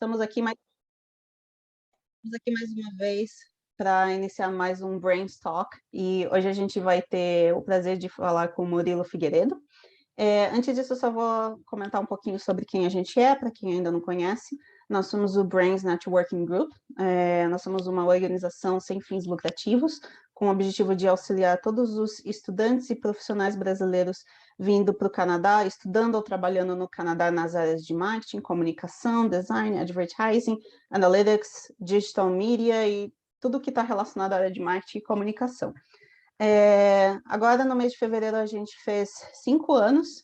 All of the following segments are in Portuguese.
Estamos aqui mais uma vez para iniciar mais um Brains Talk e hoje a gente vai ter o prazer de falar com o Murilo Figueiredo. Antes disso, eu só vou comentar um pouquinho sobre quem a gente é, para quem ainda não conhece. Nós somos o Brains Networking Group. Nós somos uma organização sem fins lucrativos, com o objetivo de auxiliar todos os estudantes e profissionais brasileiros vindo para o Canadá, estudando ou trabalhando no Canadá nas áreas de marketing, comunicação, design, advertising, analytics, digital media e tudo que está relacionado à área de marketing e comunicação. Agora, no mês de fevereiro, a gente fez 5 anos.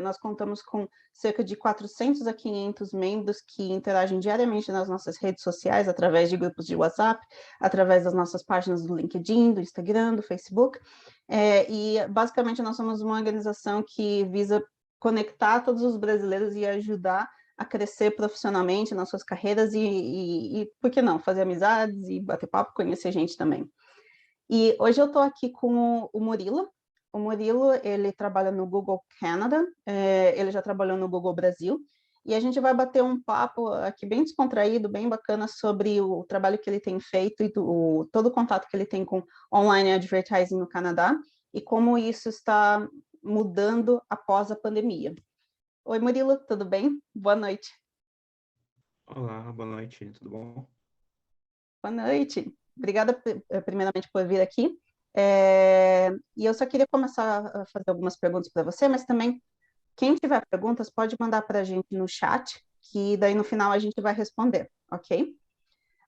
Nós contamos com cerca de 400 a 500 membros que interagem diariamente nas nossas redes sociais, através de grupos de WhatsApp, através das nossas páginas do LinkedIn, do Instagram, do Facebook. E, basicamente, nós somos uma organização que visa conectar todos os brasileiros e ajudar a crescer profissionalmente nas suas carreiras e por que não, fazer amizades e bater papo, conhecer gente também. E hoje eu estou aqui com o Murilo. O Murilo, ele trabalha no Google Canada, ele já trabalhou no Google Brasil, e a gente vai bater um papo aqui bem descontraído, bem bacana, sobre o trabalho que ele tem feito e todo o contato que ele tem com online advertising no Canadá, e como isso está mudando após a pandemia. Oi, Murilo, tudo bem? Boa noite. Olá, boa noite, tudo bom? Boa noite. Obrigada, primeiramente, por vir aqui. E eu só queria começar a fazer algumas perguntas para você, mas também, quem tiver perguntas, pode mandar para a gente no chat, que daí no final a gente vai responder, ok?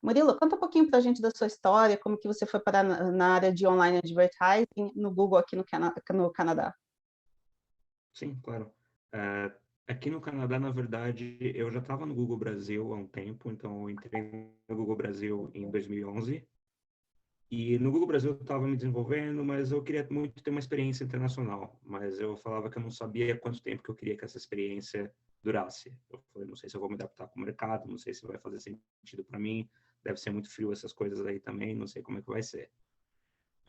Murilo, conta um pouquinho para a gente da sua história, como que você foi parar na área de online advertising no Google aqui no Canadá. Sim, claro. É, Aqui no Canadá, na verdade, eu já estava no Google Brasil há um tempo, então eu entrei no Google Brasil em 2011. E no Google Brasil eu estava me desenvolvendo, mas eu queria muito ter uma experiência internacional. Mas eu falava que eu não sabia quanto tempo que eu queria que essa experiência durasse. Eu falei, não sei se eu vou me adaptar com o mercado, não sei se vai fazer sentido para mim. Deve ser muito frio essas coisas aí também, não sei como é que vai ser.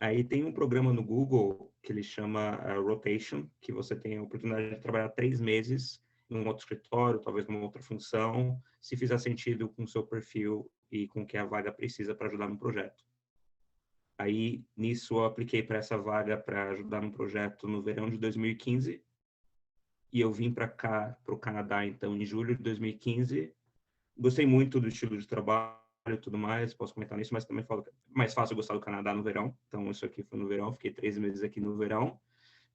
Aí tem um programa no Google que ele chama Rotation, que você tem a oportunidade de trabalhar 3 meses em um outro escritório, talvez numa outra função, se fizer sentido com o seu perfil e com o que a vaga precisa para ajudar no projeto. Aí, nisso, eu apliquei para essa vaga para ajudar no projeto no verão de 2015, e eu vim para cá, para o Canadá, então, em julho de 2015. Gostei muito do estilo de trabalho e tudo mais, posso comentar nisso, mas também falo que é mais fácil gostar do Canadá no verão. Então, isso aqui foi no verão, fiquei 3 meses aqui no verão.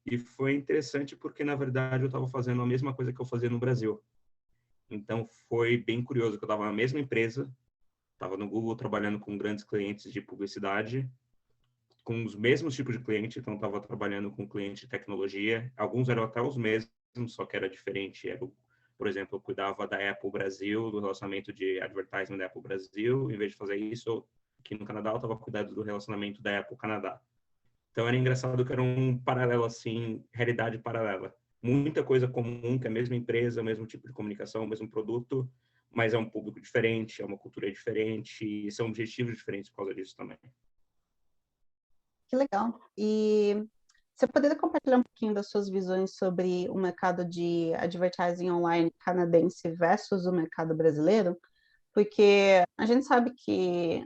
E foi interessante porque, na verdade, eu estava fazendo a mesma coisa que eu fazia no Brasil. Então, foi bem curioso que eu estava na mesma empresa, estava no Google trabalhando com grandes clientes de publicidade, com os mesmos tipos de cliente, então estava trabalhando com cliente de tecnologia. Alguns eram até os mesmos, só que era diferente. Por exemplo, eu cuidava da Apple Brasil, do relacionamento de advertising da Apple Brasil. Em vez de fazer isso, aqui no Canadá, eu estava cuidando do relacionamento da Apple Canadá. Então era engraçado que era um paralelo assim, realidade paralela. Muita coisa comum, que é a mesma empresa, o mesmo tipo de comunicação, o mesmo produto, mas é um público diferente, é uma cultura diferente, e são objetivos diferentes por causa disso também. Que legal. E você poderia compartilhar um pouquinho das suas visões sobre o mercado de advertising online canadense versus o mercado brasileiro? Porque a gente sabe que,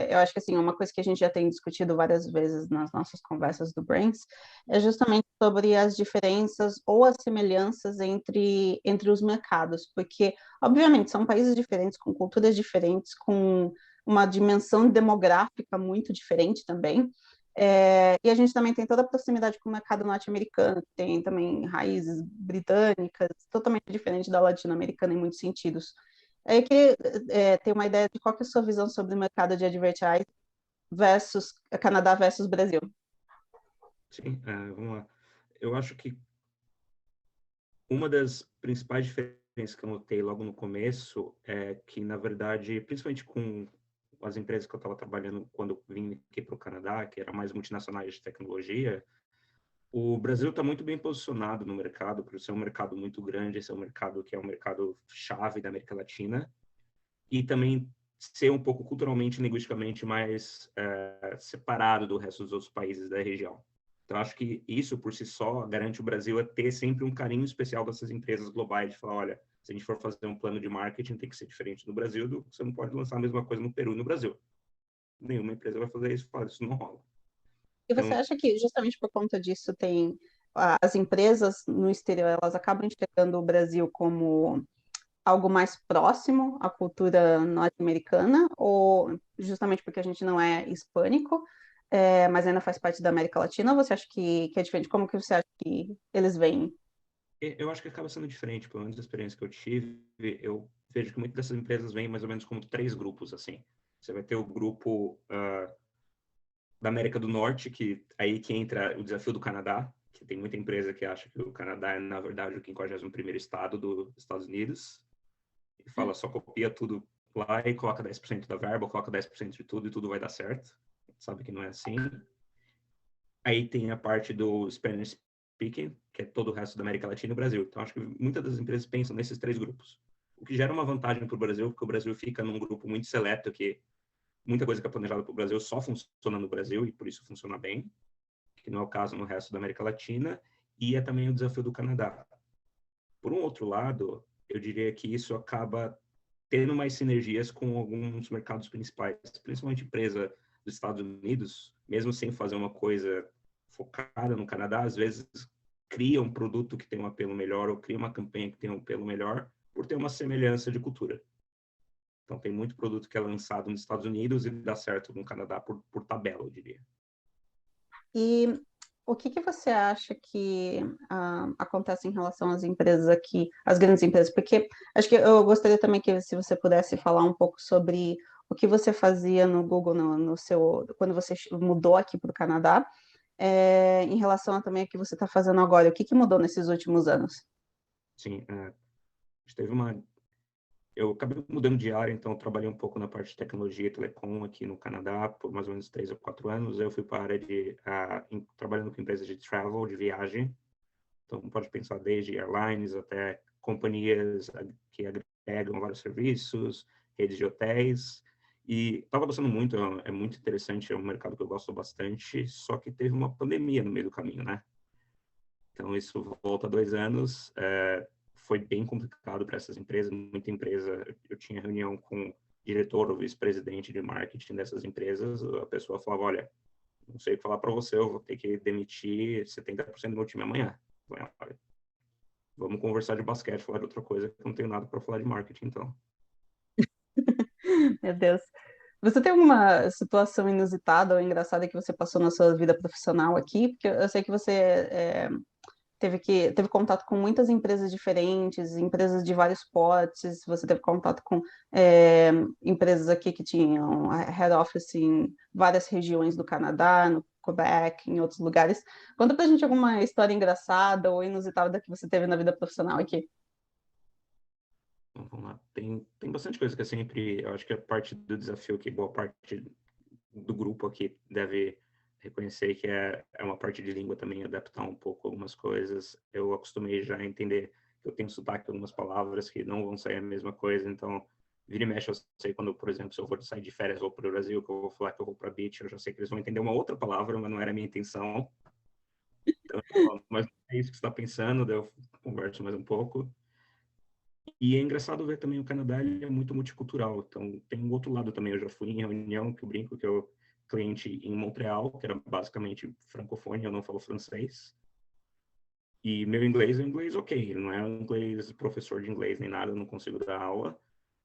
eu acho que assim, uma coisa que a gente já tem discutido várias vezes nas nossas conversas do Brains é justamente sobre as diferenças ou as semelhanças entre os mercados, porque, obviamente, são países diferentes, com culturas diferentes, com uma dimensão demográfica muito diferente também. E a gente também tem toda a proximidade com o mercado norte-americano, que tem também raízes britânicas, totalmente diferente da latino-americana em muitos sentidos. Aí eu queria ter uma ideia de qual que é a sua visão sobre o mercado de advertising versus Canadá versus Brasil. Sim, vamos lá. Eu acho que uma das principais diferenças que eu notei logo no começo é que, na verdade, principalmente com as empresas que eu estava trabalhando quando eu vim aqui para o Canadá, que eram mais multinacionais de tecnologia, o Brasil está muito bem posicionado no mercado, por ser um mercado muito grande, esse é um mercado que é um mercado chave da América Latina, e também ser um pouco culturalmente e linguisticamente mais separado do resto dos outros países da região. Então, acho que isso, por si só, garante o Brasil a ter sempre um carinho especial dessas empresas globais, de falar, olha, Se a gente for fazer um plano de marketing, tem que ser diferente no Brasil, você não pode lançar a mesma coisa no Peru e no Brasil. Nenhuma empresa vai fazer isso, fala, isso não rola. E você Então, acha que justamente por conta disso tem as empresas no exterior, elas acabam enxergando o Brasil como algo mais próximo à cultura norte-americana, ou justamente porque a gente não é hispânico, mas ainda faz parte da América Latina, ou você acha que é diferente? Como que você acha que eles veem? eu acho que acaba sendo diferente, pelo menos a experiência que eu tive, eu vejo que muitas dessas empresas vêm mais ou menos como três grupos, assim. Você vai ter o grupo da América do Norte, que aí que entra o desafio do Canadá, que tem muita empresa que acha que o Canadá é, na verdade, o 51º estado dos Estados Unidos, e fala só copia tudo lá e coloca 10% da verba, coloca 10% de tudo e tudo vai dar certo. Sabe que não é assim. Aí tem a parte do Spanish Speaking, que é todo o resto da América Latina e Brasil. Então, acho que muitas das empresas pensam nesses três grupos. O que gera uma vantagem para o Brasil, porque o Brasil fica num grupo muito seleto, que muita coisa que é planejada para o Brasil só funciona no Brasil e por isso funciona bem, que não é o caso no resto da América Latina, e é também o desafio do Canadá. Por um outro lado, eu diria que isso acaba tendo mais sinergias com alguns mercados principais, principalmente empresa dos Estados Unidos, mesmo sem fazer uma coisa focada no Canadá, às vezes cria um produto que tem um apelo melhor ou cria uma campanha que tem um apelo melhor por ter uma semelhança de cultura. Então, tem muito produto que é lançado nos Estados Unidos e dá certo no Canadá por tabela, eu diria. E o que você acha que acontece em relação às empresas aqui, às grandes empresas? Porque acho que eu gostaria também que se você pudesse falar um pouco sobre o que você fazia no Google no seu, quando você mudou aqui para o Canadá, em relação a também o que você está fazendo agora. O que mudou nesses últimos anos? Sim, a gente teve uma eu acabei mudando de área, então eu trabalhei um pouco na parte de tecnologia e telecom aqui no Canadá por mais ou menos 3 ou 4 anos. Eu fui para a área de trabalhando com empresas de travel, de viagem. Então pode pensar desde airlines até companhias que agregam vários serviços, redes de hotéis. E estava gostando muito, é muito interessante, é um mercado que eu gosto bastante. Só que teve uma pandemia no meio do caminho, né? Então, isso volta a 2 anos. Foi bem complicado para essas empresas. Muita empresa, eu tinha reunião com o diretor ou vice-presidente de marketing dessas empresas. A pessoa falava: olha, não sei o que falar para você, eu vou ter que demitir 70% do meu time amanhã. Eu falei, olha, vamos conversar de basquete, falar de outra coisa, que eu não tenho nada para falar de marketing, então. Meu Deus. Você tem alguma situação inusitada ou engraçada que você passou na sua vida profissional aqui? Porque eu sei que você teve contato com muitas empresas diferentes, empresas de vários portes. Você teve contato com empresas aqui que tinham a head office em várias regiões do Canadá, no Quebec, em outros lugares. Conta pra gente alguma história engraçada ou inusitada que você teve na vida profissional aqui. Então, vamos lá. Tem bastante coisa que é sempre, eu acho que é parte do desafio que boa parte do grupo aqui deve reconhecer que é uma parte de língua também, adaptar um pouco algumas coisas. Eu acostumei já a entender que eu tenho sotaque em algumas palavras que não vão sair a mesma coisa, então vira e mexe eu sei quando, por exemplo, se eu for sair de férias ou para o Brasil, que eu vou falar que eu vou para beach, eu já sei que eles vão entender uma outra palavra, mas não era a minha intenção. Então, eu falo, mas é isso que você está pensando, daí eu converso mais um pouco. E é engraçado ver também o Canadá, ele é muito multicultural. Então, tem um outro lado também. Eu já fui em reunião, que eu brinco que eu cliente em Montreal, que era basicamente francofone, eu não falo francês. E meu inglês é um inglês ok, não é um inglês professor de inglês nem nada, eu não consigo dar aula.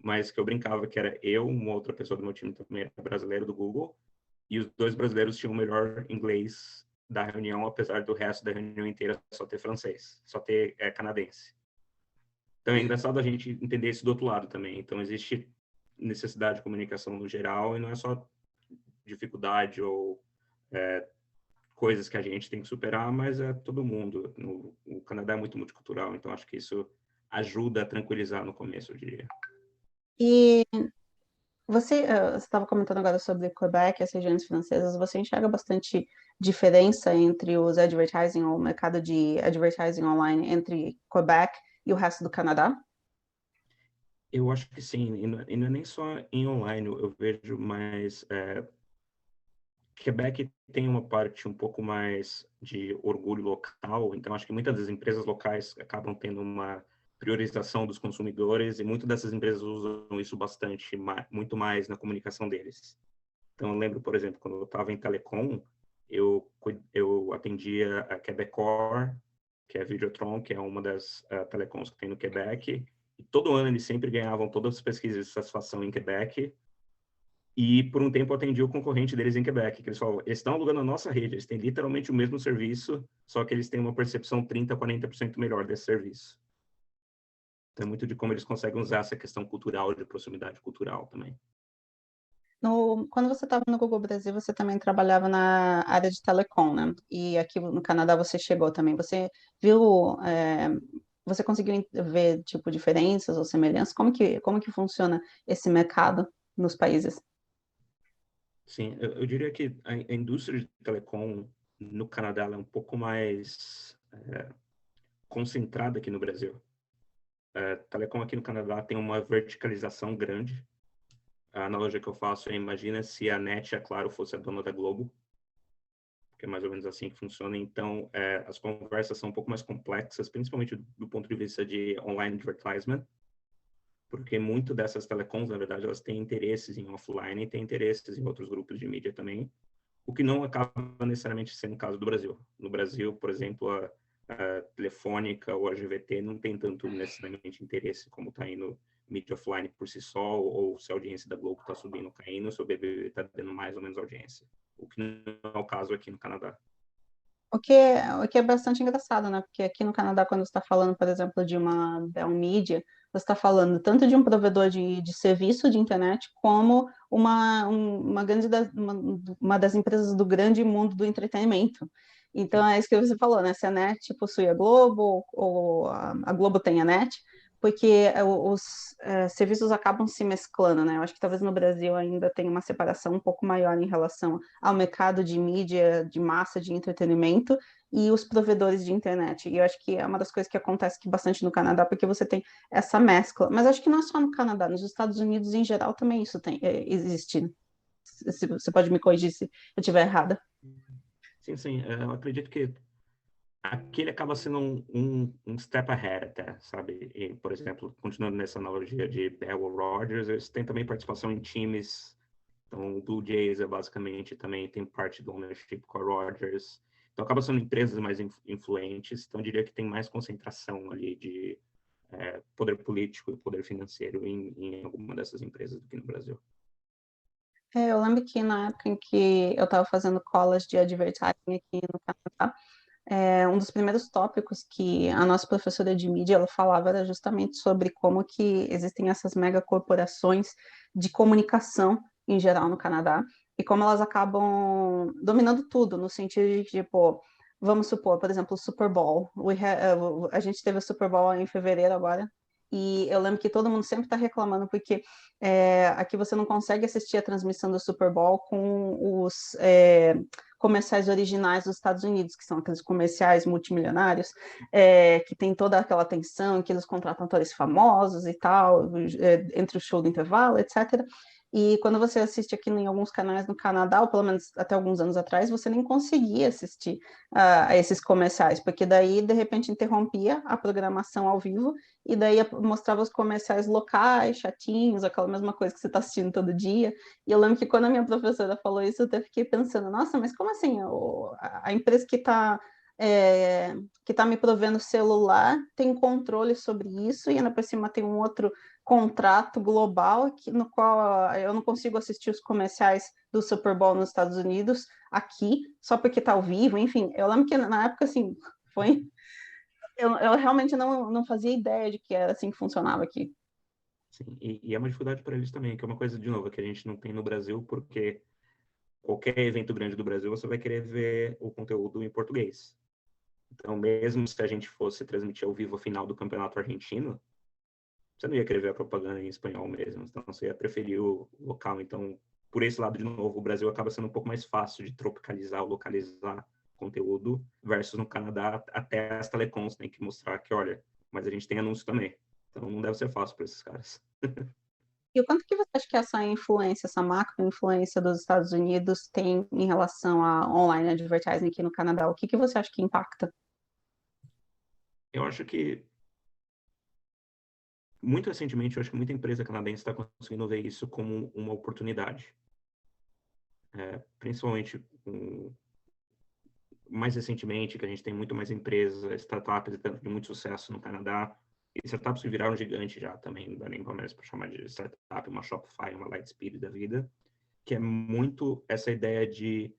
Mas que eu brincava que era eu, uma outra pessoa do meu time também era brasileiro do Google, e os dois brasileiros tinham o melhor inglês da reunião, apesar do resto da reunião inteira só ter francês, só ter canadense. Então é engraçado a gente entender isso do outro lado também. Então existe necessidade de comunicação no geral e não é só dificuldade ou coisas que a gente tem que superar, mas é todo mundo. O Canadá é muito multicultural, então acho que isso ajuda a tranquilizar no começo, eu diria. E você estava comentando agora sobre Quebec, as regiões francesas. Você enxerga bastante diferença entre os advertising, ou o mercado de advertising online entre Quebec e o resto do Canadá? Eu acho que sim, e não é nem só em online, eu vejo mais. Quebec tem uma parte um pouco mais de orgulho local, então acho que muitas das empresas locais acabam tendo uma priorização dos consumidores, e muitas dessas empresas usam isso bastante, muito mais na comunicação deles. Então, eu lembro, por exemplo, quando eu estava em telecom, eu atendia a Quebecor, que é a Videotron, que é uma das telecoms que tem no Quebec, e todo ano eles sempre ganhavam todas as pesquisas de satisfação em Quebec, e por um tempo eu atendi o concorrente deles em Quebec, que eles falam, eles estão alugando a nossa rede, eles têm literalmente o mesmo serviço, só que eles têm uma percepção 30%, 40% melhor desse serviço. Então, é muito de como eles conseguem usar essa questão cultural, de proximidade cultural também. Quando você estava no Google Brasil, você também trabalhava na área de telecom, né? E aqui no Canadá você chegou também. Você viu, você conseguiu ver, tipo, diferenças ou semelhanças? Como que funciona esse mercado nos países? Sim, eu diria que a indústria de telecom no Canadá ela é um pouco mais concentrada aqui no Brasil. Telecom aqui no Canadá tem uma verticalização grande. A analogia que eu faço é, imagina se a NET e a Claro fosse a dona da Globo, que é mais ou menos assim que funciona. Então, as conversas são um pouco mais complexas, principalmente do ponto de vista de online advertisement, porque muito dessas telecoms, na verdade, elas têm interesses em offline e têm interesses em outros grupos de mídia também, o que não acaba necessariamente sendo o caso do Brasil. No Brasil, por exemplo, a Telefônica ou a GVT não tem tanto necessariamente interesse como está indo mídia offline por si só, ou se a audiência da Globo está subindo ou caindo, se o BBB está tendo mais ou menos audiência. O que não é o caso aqui no Canadá. O que é bastante engraçado, né? Porque aqui no Canadá, quando você está falando, por exemplo, de uma Bell Media, você está falando tanto de um provedor de serviço de internet, como uma das empresas do grande mundo do entretenimento. Então, Sim. é isso que você falou, né? Se a NET possui a Globo, ou a Globo tem a NET, porque os serviços acabam se mesclando, né? Eu acho que talvez no Brasil ainda tenha uma separação um pouco maior em relação ao mercado de mídia, de massa, de entretenimento e os provedores de internet. E eu acho que é uma das coisas que acontece aqui bastante no Canadá, porque você tem essa mescla. Mas acho que não é só no Canadá, nos Estados Unidos em geral também isso existe. Você pode me corrigir se eu estiver errada. Sim, sim. Eu acredito que aqui ele acaba sendo um step ahead até, sabe? E, por exemplo, continuando nessa analogia de Bell ou Rogers, eles têm também participação em times. Então, o Blue Jays é basicamente também tem parte do ownership com a Rogers. Então, acaba sendo empresas mais influentes. Então, eu diria que tem mais concentração ali de poder político e poder financeiro em alguma dessas empresas do que no Brasil. Eu lembro que na época em que eu estava fazendo colas de advertising aqui no Canadá, um dos primeiros tópicos que a nossa professora de mídia ela falava era justamente sobre como que existem essas megacorporações de comunicação em geral no Canadá e como elas acabam dominando tudo, no sentido de, tipo, vamos supor, por exemplo, o Super Bowl. A gente teve o Super Bowl em fevereiro agora, e eu lembro que todo mundo sempre está reclamando porque aqui você não consegue assistir a transmissão do Super Bowl com os comerciais originais dos Estados Unidos, que são aqueles comerciais multimilionários, que tem toda aquela atenção, que eles contratam atores famosos e tal, entre o show do intervalo, etc. E quando você assiste aqui em alguns canais no Canadá, ou pelo menos até alguns anos atrás, você nem conseguia assistir a esses comerciais, porque daí, de repente, interrompia a programação ao vivo, e daí mostrava os comerciais locais, chatinhos, aquela mesma coisa que você está assistindo todo dia. E eu lembro que quando a minha professora falou isso, eu até fiquei pensando, nossa, mas como assim? A empresa que tá me provendo celular tem controle sobre isso, e ainda por cima tem um outro contrato global no qual eu não consigo assistir os comerciais do Super Bowl nos Estados Unidos aqui, só porque está ao vivo, enfim. Eu lembro que na época, assim, foi... Eu realmente não fazia ideia de que era assim que funcionava aqui. Sim, e é uma dificuldade para eles também, que é uma coisa, de novo, que a gente não tem no Brasil, porque qualquer evento grande do Brasil, você vai querer ver o conteúdo em português. Então, mesmo se a gente fosse transmitir ao vivo a final do Campeonato Argentino, você não ia querer ver a propaganda em espanhol mesmo. Então, você ia preferir o local. Então, por esse lado, de novo, o Brasil acaba sendo um pouco mais fácil de tropicalizar ou localizar conteúdo, versus no Canadá, até as telecoms têm que mostrar que, olha, mas a gente tem anúncio também. Então, não deve ser fácil para esses caras. E o quanto que você acha que essa influência, essa macro-influência dos Estados Unidos tem em relação a online advertising aqui no Canadá? O que que você acha que impacta? Eu acho que muito recentemente, eu acho que muita empresa canadense está conseguindo ver isso como uma oportunidade. Principalmente mais recentemente, que a gente tem muito mais empresas, startups de muito sucesso no Canadá, e startups que viraram gigante já também, não dá nem para chamar de startup, uma Shopify, uma Lightspeed da vida, que é muito essa ideia de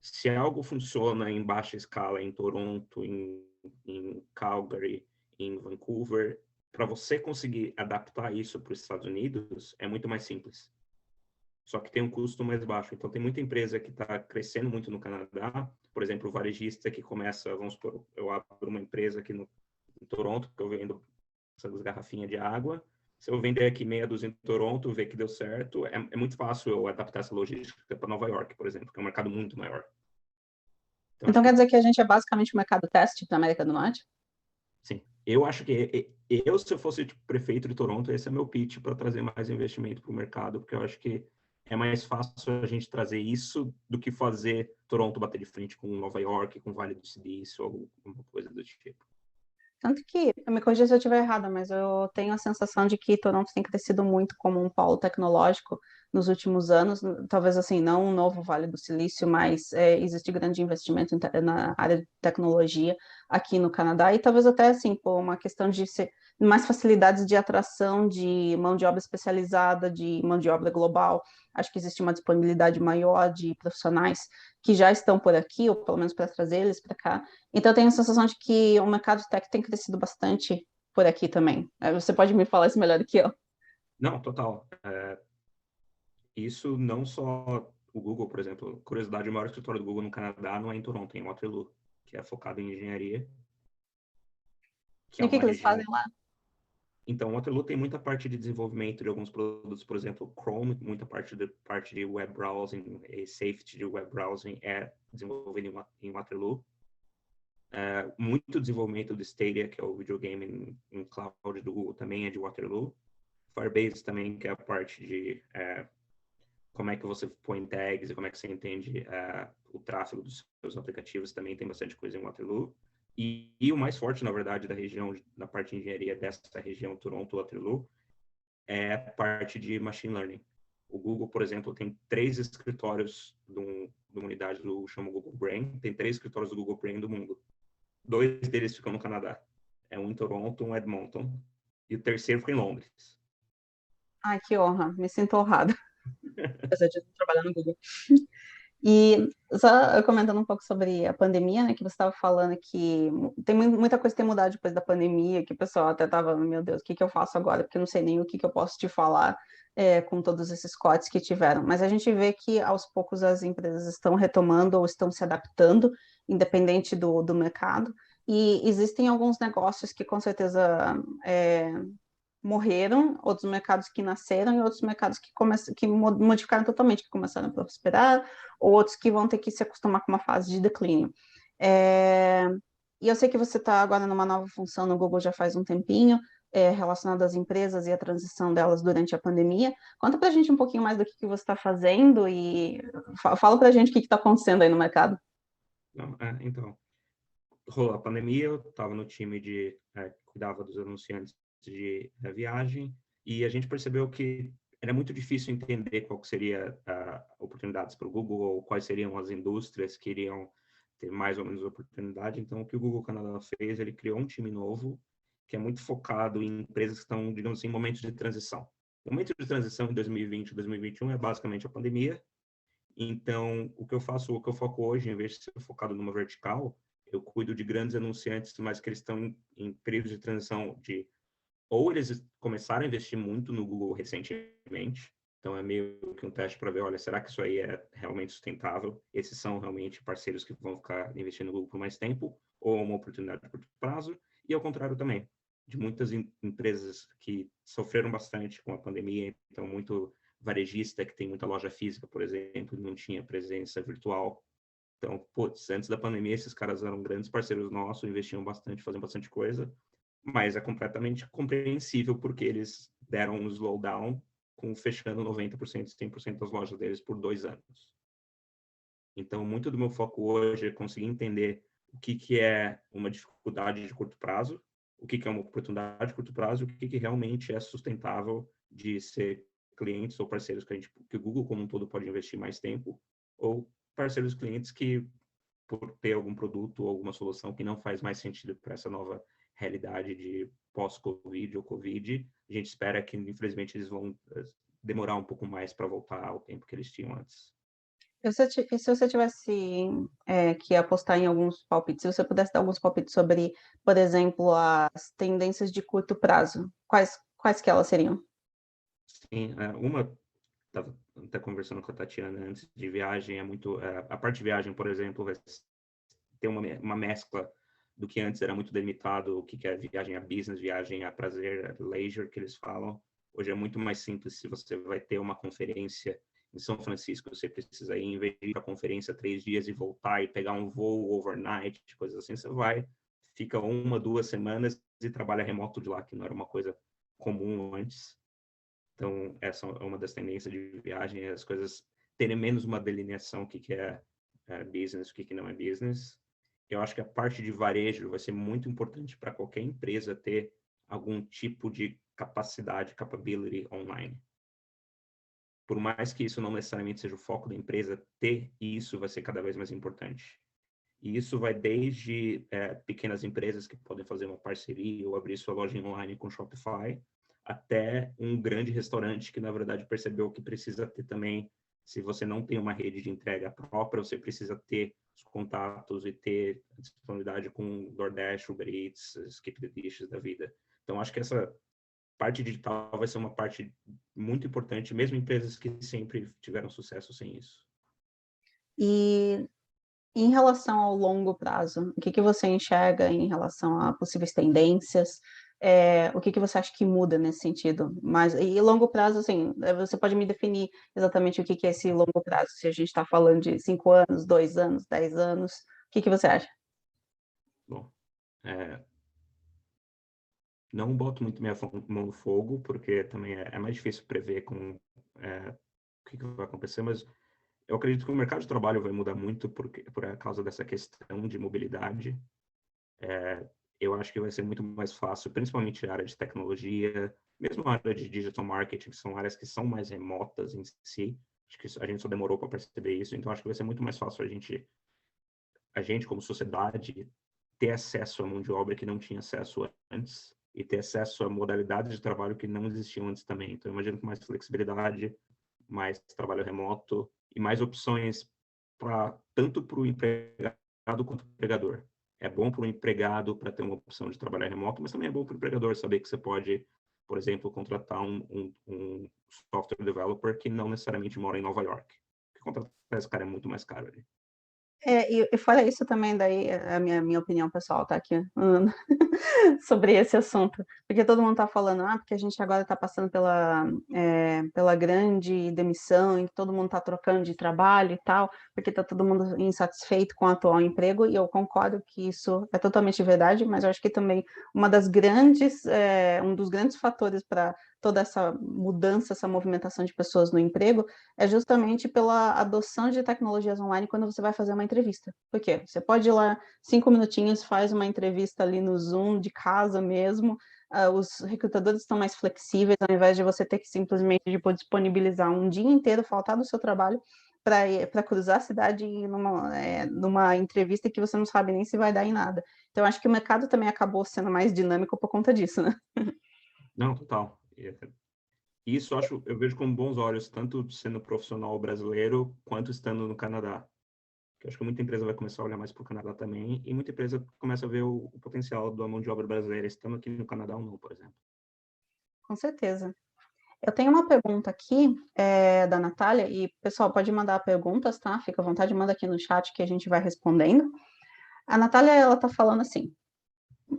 se algo funciona em baixa escala em Toronto, em Calgary, em Vancouver, para você conseguir adaptar isso para os Estados Unidos, é muito mais simples. Só que tem um custo mais baixo. Então, tem muita empresa que está crescendo muito no Canadá. Por exemplo, o varejista que começa, vamos supor, eu abro uma empresa aqui em Toronto, que eu vendo essas garrafinhas de água. Se eu vender aqui meia dúzia em Toronto, ver que deu certo, é muito fácil eu adaptar essa logística para Nova York, por exemplo, que é um mercado muito maior. Então, Então acho quer que dizer que a gente é basicamente um mercado teste para a América do Norte? sim. Eu acho que se eu fosse tipo, prefeito de Toronto, esse é meu pitch para trazer mais investimento para o mercado, porque eu acho que é mais fácil a gente trazer isso do que fazer Toronto bater de frente com Nova York, com Vale do Silício, ou alguma coisa do tipo. Tanto que, me corrija se eu estiver errada, mas eu tenho a sensação de que Toronto tem crescido muito como um polo tecnológico nos últimos anos. Talvez assim, não um novo Vale do Silício, mas existe grande investimento na área de tecnologia aqui no Canadá e talvez até assim por uma questão de ser mais facilidades de atração de mão de obra especializada, de mão de obra global. Acho que existe uma disponibilidade maior de profissionais que já estão por aqui, ou pelo menos para trazer eles para cá. Então, eu tenho a sensação de que o mercado de tech tem crescido bastante por aqui também. Você pode me falar isso melhor do que eu? Não, total. Isso não só o Google, por exemplo. Curiosidade, o maior escritório do Google no Canadá não é em Toronto, é em Waterloo, que é focado em engenharia, que E é o que uma que eles fazem região. lá? Então, o Waterloo tem muita parte de desenvolvimento de alguns produtos, por exemplo, Chrome, muita parte de web browsing e safety de web browsing é desenvolvido em Waterloo. Muito desenvolvimento do Stadia, que é o videogame em cloud do Google, também é de Waterloo. Firebase também, que é a parte de como é que você põe tags e como é que você entende o tráfego dos seus aplicativos, também tem bastante coisa em Waterloo. E o mais forte, na verdade, da região, da parte de engenharia dessa região, Toronto-Waterloo, é a parte de machine learning. O Google, por exemplo, tem 3 escritórios de uma unidade do chama Google Brain, tem 3 escritórios do Google Brain do mundo. 2 deles ficam no Canadá. É um em Toronto, um em Edmonton, e o terceiro fica em Londres. Ai, que honra, me sinto honrada, apesar de trabalhar no Google. E só comentando um pouco sobre a pandemia, né, que você estava falando que tem muita coisa que tem mudado depois da pandemia, que o pessoal até estava, meu Deus, o que que eu faço agora? Porque eu não sei nem o que que eu posso te falar com todos esses cortes que tiveram. Mas a gente vê que aos poucos as empresas estão retomando ou estão se adaptando, independente do mercado. E existem alguns negócios que com certeza morreram, outros mercados que nasceram e outros mercados que modificaram totalmente, que começaram a prosperar, ou outros que vão ter que se acostumar com uma fase de declínio. É, E eu sei que você está agora numa nova função no Google já faz um tempinho, relacionada às empresas e a transição delas durante a pandemia. Conta para a gente um pouquinho mais do que você está fazendo e fala para a gente o que está acontecendo aí no mercado. Não, então, rolou a pandemia, eu estava no time cuidava dos anunciantes de viagem, e a gente percebeu que era muito difícil entender qual que seria oportunidades para o Google, ou quais seriam as indústrias que iriam ter mais ou menos oportunidade. Então, o que o Google Canadá fez, ele criou um time novo, que é muito focado em empresas que estão, digamos assim, em momentos de transição. O momento de transição em 2020 e 2021 é basicamente a pandemia. Então, o que eu faço, o que eu foco hoje, em vez de ser focado numa vertical, eu cuido de grandes anunciantes, mas que eles estão em períodos de transição de ou eles começaram a investir muito no Google recentemente, então é meio que um teste para ver, olha, será que isso aí é realmente sustentável? Esses são realmente parceiros que vão ficar investindo no Google por mais tempo, ou uma oportunidade de curto prazo? E ao contrário também, de muitas empresas que sofreram bastante com a pandemia, então muito varejista que tem muita loja física, por exemplo, não tinha presença virtual. Então, putz, antes da pandemia, esses caras eram grandes parceiros nossos, investiam bastante, faziam bastante coisa, mas é completamente compreensível porque eles deram um slowdown com fechando 90%, 100% das lojas deles por 2 anos. Então, muito do meu foco hoje é conseguir entender o que é uma dificuldade de curto prazo, o que é uma oportunidade de curto prazo, o que realmente é sustentável de ser clientes ou parceiros que o Google como um todo pode investir mais tempo, ou parceiros clientes que, por ter algum produto ou alguma solução que não faz mais sentido para essa nova realidade de pós-Covid ou Covid, a gente espera que, infelizmente, eles vão demorar um pouco mais para voltar ao tempo que eles tinham antes. E se você tivesse que apostar em alguns palpites, se você pudesse dar alguns palpites sobre, por exemplo, as tendências de curto prazo, quais que elas seriam? Sim, estava até conversando com a Tatiana antes de viagem, a parte de viagem, por exemplo, vai ter uma mescla do que antes era muito delimitado, o que é viagem a business, viagem a prazer, leisure, que eles falam. Hoje é muito mais simples. Se você vai ter uma conferência em São Francisco, você precisa ir, em vez de ir para a conferência 3 dias e voltar e pegar um voo overnight, coisas assim, você vai, fica 1, 2 semanas e trabalha remoto de lá, que não era uma coisa comum antes. Então, essa é uma das tendências de viagem, as coisas terem menos uma delineação, o que é business, o que não é business. Eu acho que a parte de varejo vai ser muito importante para qualquer empresa ter algum tipo de capacidade, capability online. Por mais que isso não necessariamente seja o foco da empresa, ter isso vai ser cada vez mais importante. E isso vai desde pequenas empresas que podem fazer uma parceria ou abrir sua loja online com Shopify, até um grande restaurante que, na verdade, percebeu que precisa ter também, se você não tem uma rede de entrega própria, você precisa ter os contatos e ter disponibilidade com DoorDash, Uber Eats, Skip the Dishes da vida. Então, acho que essa parte digital vai ser uma parte muito importante, mesmo empresas que sempre tiveram sucesso sem isso. E em relação ao longo prazo, o que que você enxerga em relação a possíveis tendências? O que que você acha que muda nesse sentido? Mas e longo prazo, assim, você pode me definir exatamente o que que é esse longo prazo? Se a gente está falando de 5 anos, 2 anos, 10 anos, o que que você acha? Bom, é, não boto muito minha mão no fogo, porque também é mais difícil prever o que vai acontecer, mas eu acredito que o mercado de trabalho vai mudar muito por causa dessa questão de mobilidade. Eu acho que vai ser muito mais fácil, principalmente a área de tecnologia, mesmo a área de digital marketing, que são áreas que são mais remotas em si. Acho que a gente só demorou para perceber isso, então acho que vai ser muito mais fácil a gente como sociedade, ter acesso à mão de obra que não tinha acesso antes e ter acesso a modalidades de trabalho que não existiam antes também. Então, eu imagino que mais flexibilidade, mais trabalho remoto e mais opções tanto para o empregado quanto para o empregador. É bom para o empregado para ter uma opção de trabalhar remoto, mas também é bom para o empregador saber que você pode, por exemplo, contratar um software developer que não necessariamente mora em Nova York. Porque contratar esse cara é muito mais caro ali. E fora isso também, daí a minha opinião pessoal, tá aqui, sobre esse assunto, porque todo mundo está falando, porque a gente agora está passando pela grande demissão, em que todo mundo está trocando de trabalho e tal, porque está todo mundo insatisfeito com o atual emprego, e eu concordo que isso é totalmente verdade, mas eu acho que também um dos grandes fatores para toda essa mudança, essa movimentação de pessoas no emprego, é justamente pela adoção de tecnologias online quando você vai fazer uma entrevista. Por quê? Você pode ir lá 5 minutinhos, faz uma entrevista ali no Zoom, de casa mesmo. Os recrutadores estão mais flexíveis, ao invés de você ter que simplesmente disponibilizar um dia inteiro, faltar do seu trabalho, para cruzar a cidade e ir numa entrevista que você não sabe nem se vai dar em nada. Então, acho que o mercado também acabou sendo mais dinâmico por conta disso, né? Não, total. Isso eu vejo com bons olhos, tanto sendo profissional brasileiro quanto estando no Canadá. Eu acho que muita empresa vai começar a olhar mais para o Canadá também, e muita empresa começa a ver o potencial da mão de obra brasileira estando aqui no Canadá ou não, por exemplo. Com certeza. Eu tenho uma pergunta aqui, da Natália, e pessoal, pode mandar perguntas, tá? Fica à vontade, manda aqui no chat que a gente vai respondendo. A Natália, ela tá falando assim: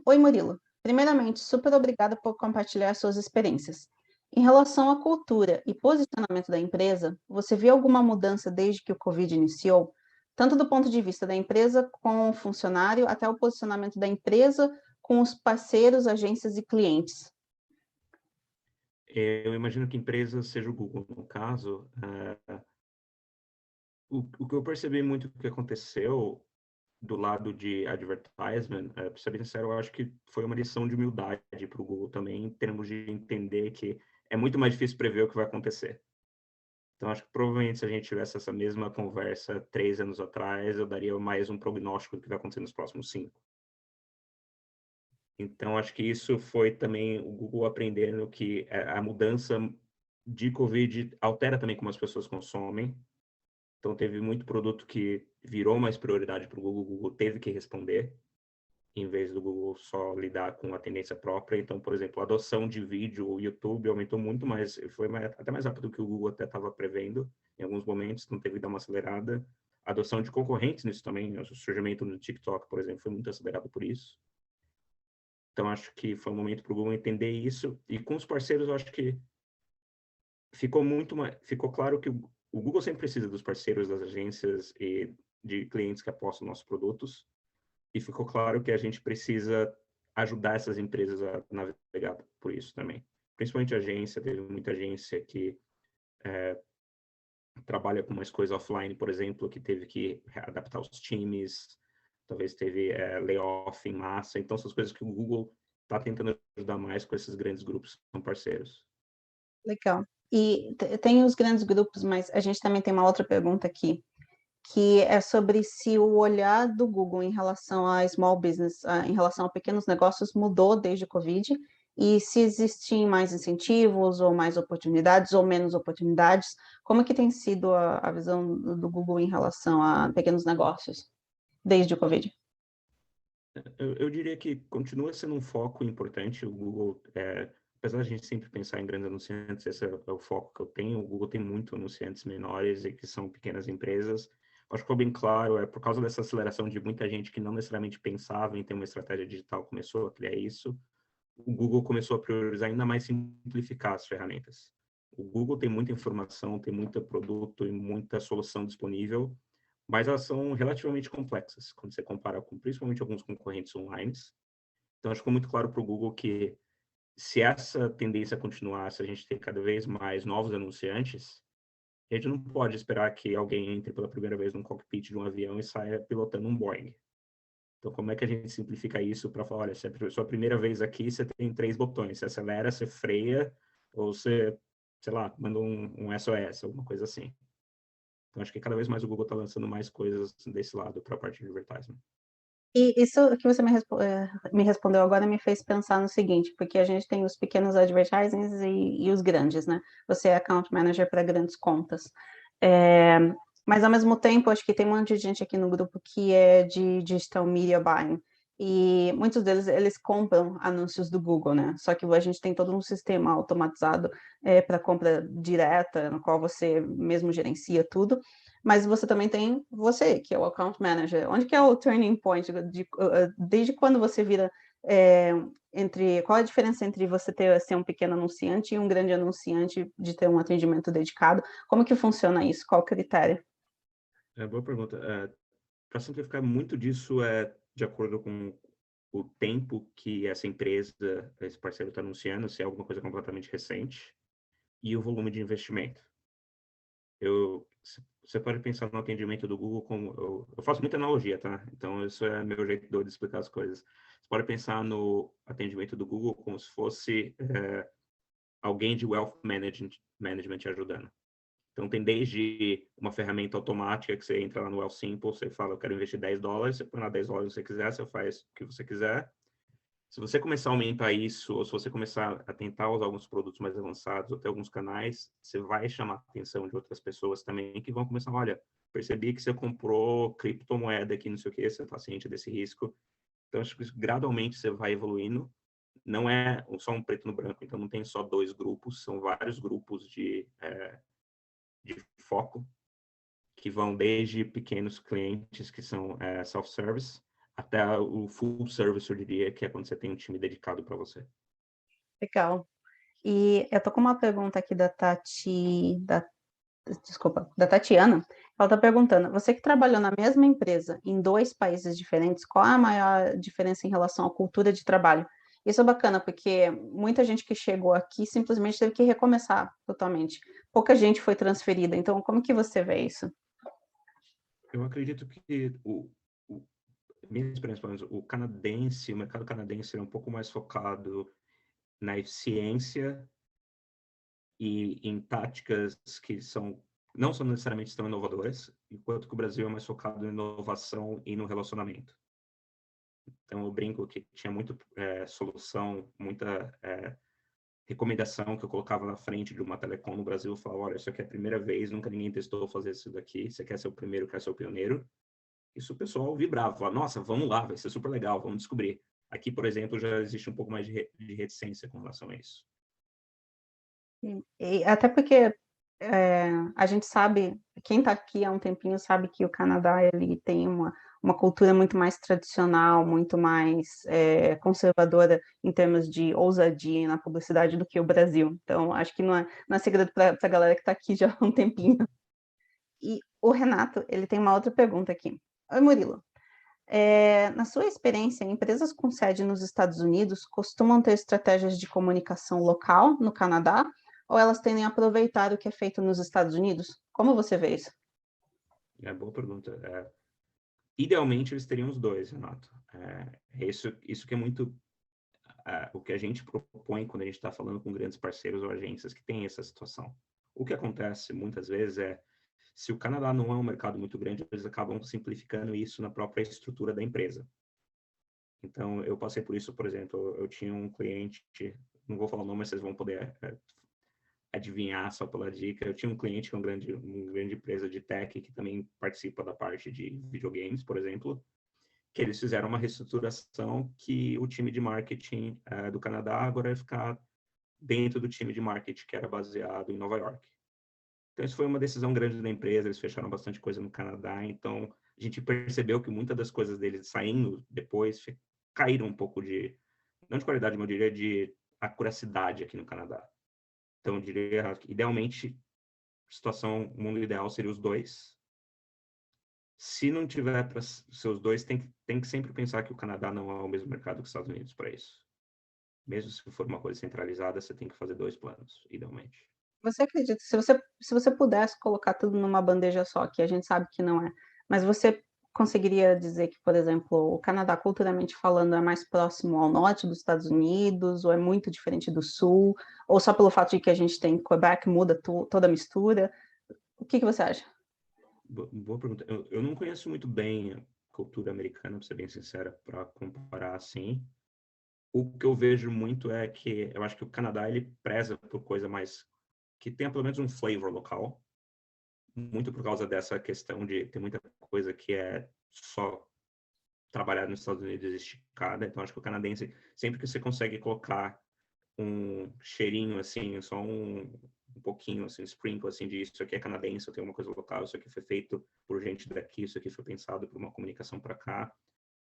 Oi, Murilo. Primeiramente, super obrigada por compartilhar suas experiências. Em relação à cultura e posicionamento da empresa, você viu alguma mudança desde que o Covid iniciou? Tanto do ponto de vista da empresa com o funcionário, até o posicionamento da empresa com os parceiros, agências e clientes. Eu imagino que empresa seja o Google, no caso. O que eu percebi muito que aconteceu do lado de advertisement, para ser bem sincero, eu acho que foi uma lição de humildade para o Google também, em termos de entender que é muito mais difícil prever o que vai acontecer. Então, acho que provavelmente se a gente tivesse essa mesma conversa 3 anos atrás, eu daria mais um prognóstico do que vai acontecer nos próximos 5. Então, acho que isso foi também o Google aprendendo que a mudança de Covid altera também como as pessoas consomem. Então, teve muito produto que virou mais prioridade para o Google. O Google teve que responder, em vez do Google só lidar com a tendência própria. Então, por exemplo, a adoção de vídeo, o YouTube aumentou muito mais, foi até mais rápido do que o Google até estava prevendo em alguns momentos, então teve que dar uma acelerada. A adoção de concorrentes nisso também, o surgimento do TikTok, por exemplo, foi muito acelerado por isso. Então, acho que foi um momento para o Google entender isso. E com os parceiros, eu acho que ficou claro que o Google sempre precisa dos parceiros, das agências e de clientes que apostam nos nossos produtos. E ficou claro que a gente precisa ajudar essas empresas a navegar por isso também. Principalmente a agência, teve muita agência que trabalha com mais coisa offline, por exemplo, que teve que adaptar os times, talvez teve layoff em massa. Então, essas coisas que o Google está tentando ajudar mais com esses grandes grupos que são parceiros. Legal. E tem os grandes grupos, mas a gente também tem uma outra pergunta aqui, que é sobre se o olhar do Google em relação a small business, em relação a pequenos negócios, mudou desde o Covid, e se existem mais incentivos, ou mais oportunidades, ou menos oportunidades, como é que tem sido a visão do Google em relação a pequenos negócios desde o Covid? Eu diria que continua sendo um foco importante. O Google, apesar de a gente sempre pensar em grandes anunciantes, esse é o foco que eu tenho. O Google tem muito anunciantes menores e que são pequenas empresas. Acho que ficou bem claro, por causa dessa aceleração de muita gente que não necessariamente pensava em ter uma estratégia digital, começou a criar isso. O Google começou a priorizar ainda mais simplificar as ferramentas. O Google tem muita informação, tem muito produto e muita solução disponível, mas elas são relativamente complexas, quando você compara com principalmente alguns concorrentes online. Então, acho que ficou muito claro para o Google que se essa tendência continuar, se a gente ter cada vez mais novos anunciantes, a gente não pode esperar que alguém entre pela primeira vez num cockpit de um avião e saia pilotando um Boeing. Então, como é que a gente simplifica isso para falar, olha, se é a sua primeira vez aqui, você tem 3 botões, você acelera, você freia, ou você, sei lá, manda um SOS, alguma coisa assim. Então, acho que cada vez mais o Google está lançando mais coisas desse lado para a parte de advertising. E isso que você me respondeu agora me fez pensar no seguinte, porque a gente tem os pequenos advertisings e os grandes, né? Você é account manager para grandes contas. É, mas, ao mesmo tempo, acho que tem um monte de gente aqui no grupo que é de digital media buying. E muitos deles, eles compram anúncios do Google, né? Só que a gente tem todo um sistema automatizado para compra direta, no qual você mesmo gerencia tudo. Mas você também tem você, que é o account manager. Onde que é o turning point? Desde quando você vira qual a diferença entre você ser um pequeno anunciante e um grande anunciante de ter um atendimento dedicado? Como que funciona isso? Qual o critério? Boa pergunta. Para simplificar, muito disso é de acordo com o tempo que essa empresa, esse parceiro está anunciando, se é alguma coisa completamente recente, e o volume de investimento. Você pode pensar no atendimento do Google como... Eu faço muita analogia, tá? Então, isso é meu jeito de explicar as coisas. Você pode pensar no atendimento do Google como se fosse alguém de wealth management te ajudando. Então, tem desde uma ferramenta automática que você entra lá no Wealthsimple, você fala, eu quero investir $10, você põe lá $10 se você quiser, você faz o que você quiser. Se você começar a aumentar isso, ou se você começar a tentar usar alguns produtos mais avançados, ou ter alguns canais, você vai chamar a atenção de outras pessoas também, que vão começar, olha, percebi que você comprou criptomoeda aqui, não sei o que, você está ciente desse risco. Então, acho que isso, gradualmente você vai evoluindo. Não é só um preto no branco, então não tem só 2 grupos, são vários grupos de foco, que vão desde pequenos clientes que são self-service, até o full service, eu diria, que é quando você tem um time dedicado para você. Legal. E eu tô com uma pergunta aqui da Tatiana. Ela está perguntando: você que trabalhou na mesma empresa em 2 países diferentes, qual a maior diferença em relação à cultura de trabalho? Isso é bacana, porque muita gente que chegou aqui simplesmente teve que recomeçar totalmente. Pouca gente foi transferida. Então, como que você vê isso? Eu acredito que minha experiência, pelo menos, o mercado canadense é um pouco mais focado na eficiência e em táticas que não são necessariamente tão inovadoras, enquanto que o Brasil é mais focado em inovação e no relacionamento. Então, eu brinco que tinha muita solução, muita recomendação que eu colocava na frente de uma telecom no Brasil. Eu falava, olha, isso aqui é a primeira vez, nunca ninguém testou fazer isso daqui, você quer ser o primeiro, quer ser o pioneiro. Isso o pessoal vibrava, falava, nossa, vamos lá, vai ser super legal, vamos descobrir. Aqui, por exemplo, já existe um pouco mais de reticência com relação a isso. E até porque a gente sabe, quem está aqui há um tempinho sabe que o Canadá ele tem uma cultura muito mais tradicional, muito mais conservadora em termos de ousadia na publicidade do que o Brasil. Então, acho que não é segredo para a galera que está aqui já há um tempinho. E o Renato, ele tem uma outra pergunta aqui. Oi, Murilo. Na sua experiência, empresas com sede nos Estados Unidos costumam ter estratégias de comunicação local no Canadá, ou elas tendem a aproveitar o que é feito nos Estados Unidos? Como você vê isso? Boa pergunta. Idealmente, eles teriam os dois, Renato. Isso que é muito o que a gente propõe quando a gente está falando com grandes parceiros ou agências que têm essa situação. O que acontece muitas vezes se o Canadá não é um mercado muito grande, eles acabam simplificando isso na própria estrutura da empresa. Então, eu passei por isso, por exemplo, eu tinha um cliente, não vou falar o nome, mas vocês vão poder adivinhar só pela dica. Eu tinha um cliente que é uma grande empresa de tech que também participa da parte de videogames, por exemplo, que eles fizeram uma reestruturação que o time de marketing do Canadá agora vai ficar dentro do time de marketing que era baseado em Nova York. Então, isso foi uma decisão grande da empresa, eles fecharam bastante coisa no Canadá, então a gente percebeu que muitas das coisas deles saindo depois caíram um pouco não de qualidade, mas eu diria de acuracidade aqui no Canadá. Então, eu diria, idealmente, o mundo ideal seria os dois. Se não tiver para ser os dois, tem que sempre pensar que o Canadá não é o mesmo mercado que os Estados Unidos para isso. Mesmo se for uma coisa centralizada, você tem que fazer dois planos, idealmente. Você acredita, se você pudesse colocar tudo numa bandeja só, que a gente sabe que não é, mas você conseguiria dizer que, por exemplo, o Canadá, culturalmente falando, é mais próximo ao norte dos Estados Unidos, ou é muito diferente do sul, ou só pelo fato de que a gente tem Quebec, muda toda a mistura? O que você acha? Boa pergunta. Eu não conheço muito bem a cultura americana, para ser bem sincera, para comparar assim. O que eu vejo muito é que eu acho que o Canadá ele preza por coisa mais que tenha pelo menos um flavor local, muito por causa dessa questão de ter muita coisa que é só trabalhada nos Estados Unidos e esticada. Então acho que o canadense, sempre que você consegue colocar um cheirinho assim, só um pouquinho assim, sprinkle assim de isso aqui é canadense, eu tenho uma coisa local, isso aqui foi feito por gente daqui, isso aqui foi pensado por uma comunicação para cá.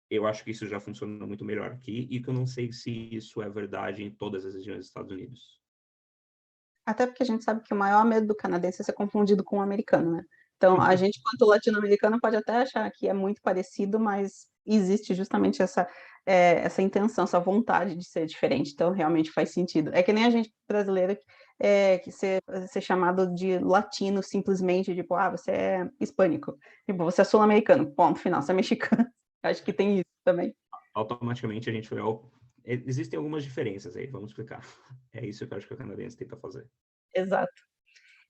Eu acho que isso já funciona muito melhor aqui e que eu não sei se isso é verdade em todas as regiões dos Estados Unidos. Até porque a gente sabe que o maior medo do canadense é ser confundido com o americano, né? Então, a gente, quanto latino-americano, pode até achar que é muito parecido, mas existe justamente essa intenção, essa vontade de ser diferente. Então, realmente faz sentido. É que nem a gente brasileiro que ser chamado de latino simplesmente, tipo, você é hispânico. Tipo, você é sul-americano, ponto final, você é mexicano. Acho que tem isso também. Automaticamente a gente foi existem algumas diferenças aí, vamos explicar. É isso que eu acho que o canadense tenta fazer. Exato.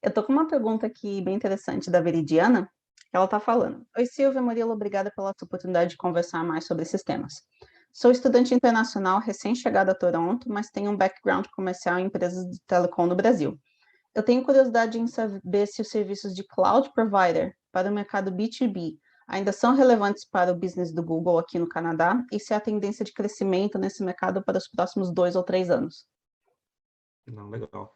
Eu tô com uma pergunta aqui bem interessante da Veridiana. Ela está falando: Oi, Silvia Murilo, obrigada pela oportunidade de conversar mais sobre esses temas. Sou estudante internacional recém-chegada a Toronto, mas tenho um background comercial em empresas de telecom no Brasil. Eu tenho curiosidade em saber se os serviços de cloud provider para o mercado B2B ainda são relevantes para o business do Google aqui no Canadá e se há tendência de crescimento nesse mercado para os próximos 2 ou 3 anos. Não, legal.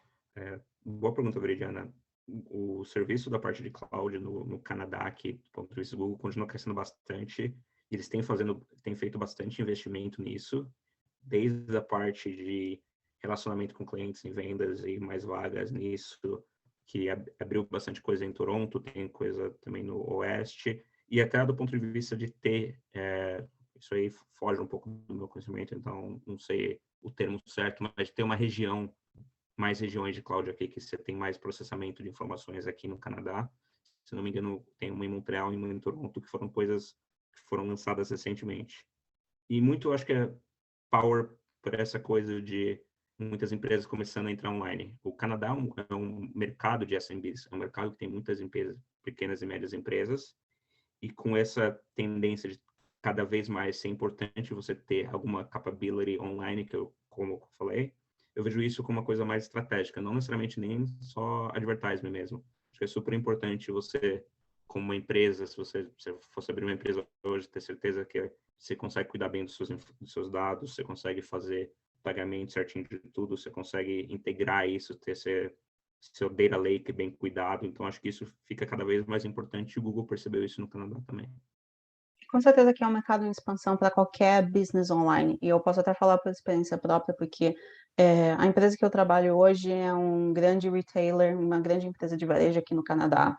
Boa pergunta, Veridiana. O serviço da parte de cloud no Canadá, que do ponto de vista do Google, continua crescendo bastante. Eles têm feito bastante investimento nisso, desde a parte de relacionamento com clientes em vendas e mais vagas nisso, que abriu bastante coisa em Toronto, tem coisa também no Oeste, e até do ponto de vista de ter, isso aí foge um pouco do meu conhecimento, então não sei o termo certo, mas de ter mais regiões de cloud aqui, que você tem mais processamento de informações aqui no Canadá. Se não me engano, tem uma em Montreal e uma em Toronto, que foram coisas que foram lançadas recentemente. E muito, eu acho que é power por essa coisa de muitas empresas começando a entrar online. O Canadá é um mercado de SMBs, é um mercado que tem muitas empresas, pequenas e médias empresas, e com essa tendência de cada vez mais ser importante você ter alguma capability online, que eu, como eu falei, eu vejo isso como uma coisa mais estratégica, não necessariamente nem só advertisement mesmo. Acho que é super importante você, como uma empresa, se você fosse abrir uma empresa hoje, ter certeza que você consegue cuidar bem dos seus dados, você consegue fazer pagamento certinho de tudo, você consegue integrar isso, ter seu data lake bem cuidado. Então, acho que isso fica cada vez mais importante e o Google percebeu isso no Canadá também. Com certeza que é um mercado em expansão para qualquer business online, e eu posso até falar por experiência própria, porque a empresa que eu trabalho hoje é um grande retailer, uma grande empresa de varejo aqui no Canadá.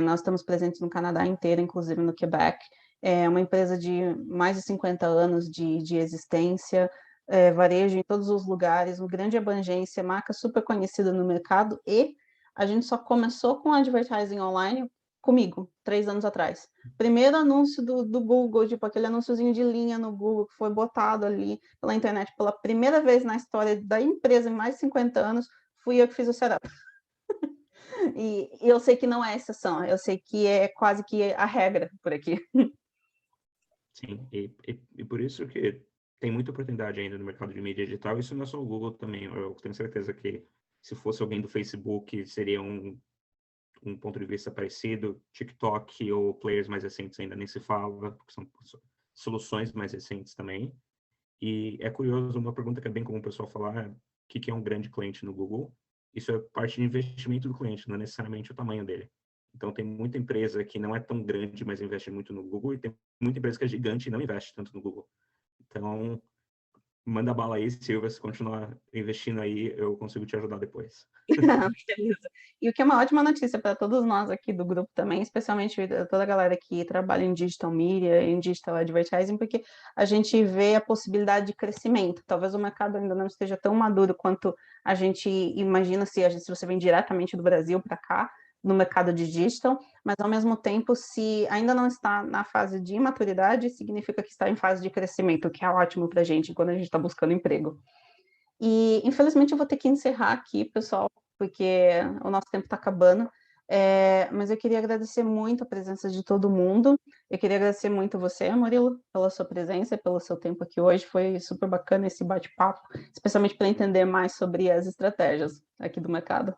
Nós estamos presentes no Canadá inteiro, inclusive no Quebec. É uma empresa de mais de 50 anos de existência, varejo em todos os lugares, uma grande abrangência, marca super conhecida no mercado, e a gente só começou com advertising online comigo, 3 anos atrás. Primeiro anúncio do Google, tipo aquele anúnciozinho de linha no Google que foi botado ali pela internet pela primeira vez na história da empresa em mais de 50 anos, fui eu que fiz o setup. E eu sei que não é exceção, eu sei que é quase que a regra por aqui. Sim, e por isso que tem muita oportunidade ainda no mercado de mídia digital. Isso não é só o Google também. Eu tenho certeza que se fosse alguém do Facebook, seria um ponto de vista parecido. TikTok ou players mais recentes ainda nem se fala, porque são soluções mais recentes também. E é curioso, uma pergunta que é bem comum o pessoal falar, o que é um grande cliente no Google? Isso é parte de investimento do cliente, não é necessariamente o tamanho dele. Então, tem muita empresa que não é tão grande, mas investe muito no Google, e tem muita empresa que é gigante e não investe tanto no Google. Então, manda bala aí, Silvia, se continuar investindo aí, eu consigo te ajudar depois. Beleza. E o que é uma ótima notícia para todos nós aqui do grupo também, especialmente toda a galera que trabalha em digital media, em digital advertising, porque a gente vê a possibilidade de crescimento. Talvez o mercado ainda não esteja tão maduro quanto a gente imagina se você vem diretamente do Brasil para cá, no mercado de digital, mas ao mesmo tempo, se ainda não está na fase de maturidade, significa que está em fase de crescimento, o que é ótimo para a gente quando a gente está buscando emprego. E, infelizmente, eu vou ter que encerrar aqui, pessoal, porque o nosso tempo está acabando. Mas eu queria agradecer muito a presença de todo mundo. Eu queria agradecer muito você, Murilo, pela sua presença, pelo seu tempo aqui hoje. Foi super bacana esse bate-papo, especialmente para entender mais sobre as estratégias aqui do mercado.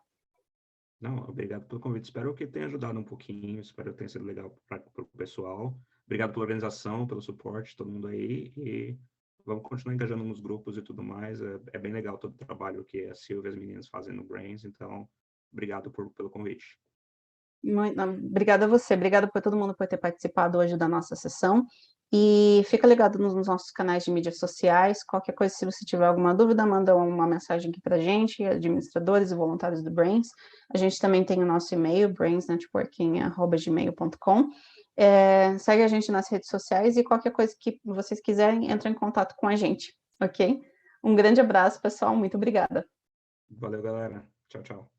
Não, obrigado pelo convite. Espero que tenha ajudado um pouquinho, espero que tenha sido legal para o pessoal. Obrigado pela organização, pelo suporte, todo mundo aí. E vamos continuar engajando nos grupos e tudo mais. É bem legal todo o trabalho que a Silvia e as meninas fazem no Brains. Então, obrigado pelo convite. Obrigada a você, obrigada por todo mundo por ter participado hoje da nossa sessão. E fica ligado nos nossos canais de mídias sociais. Qualquer coisa, se você tiver alguma dúvida, manda uma mensagem aqui para a gente, administradores e voluntários do Brains. A gente também tem o nosso e-mail, brainsnetworking@gmail.com. Segue a gente nas redes sociais e qualquer coisa que vocês quiserem, entre em contato com a gente, ok? Um grande abraço, pessoal. Muito obrigada. Valeu, galera. Tchau, tchau.